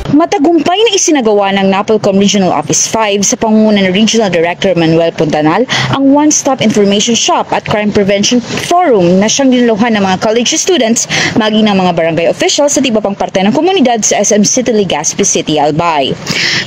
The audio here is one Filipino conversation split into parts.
Matagumpay na isinagawa ng NAPOLCOM Regional Office 5 sa pangunguna ng Regional Director Manuel Puntanal ang one-stop information shop at crime prevention forum na siyang dinaluhan ng mga college students maging ng mga barangay officials at iba pang parte ng komunidad sa SM City Legazpi City, Albay.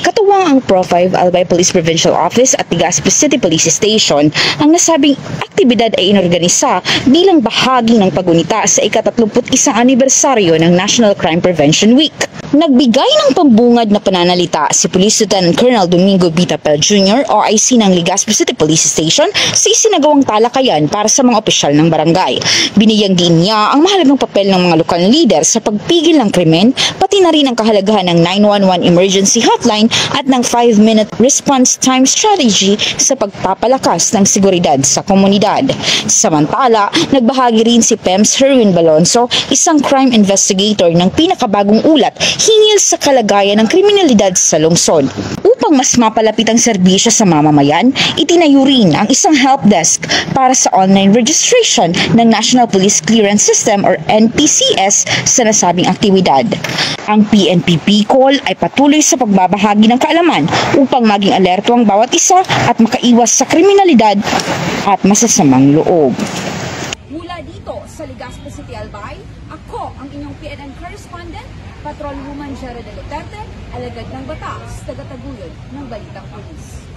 Katuwang ang Pro 5 Albay Police Provincial Office at Legazpi City Police Station, ang nasabing aktibidad ay inorganisa bilang bahagi ng pagunita sa ika-31 anibersaryo ng National Crime Prevention Week. Nagbigay ng pambungad na pananalita si Police Lieutenant Colonel Domingo Vitapel Jr. OIC ng Legazpi City Police Station sa isinagawang talakayan para sa mga opisyal ng barangay. Binigyang din niya ang mahalagang papel ng mga lokal leader sa pagpigil ng krimen, pati na rin ang kahalagahan ng 911 emergency hotline at ng 5-minute response time strategy sa pagpapalakas ng seguridad sa komunidad. Samantala, nagbahagi rin si PEMS Herwin Balonzo, isang crime investigator ng pinakabagong ulat hingil sa kalagayan ng kriminalidad sa lungsod. Upang mas mapalapit ang serbisyo sa mamamayan, itinayo rin ang isang help desk para sa online registration ng National Police Clearance System or NPCS sa nasabing aktibidad. Ang PNP PCOL ay patuloy sa pagbabahagi ng kaalaman upang maging alerto ang bawat isa at makaiwas sa kriminalidad at masasamang loob. Mula dito sa Legazpi City, Albay, ako ang inyong PNN correspondent, Patrolwoman Jera de Duterte, alagad ng batas, tagataguyod ng Balitang Pulis.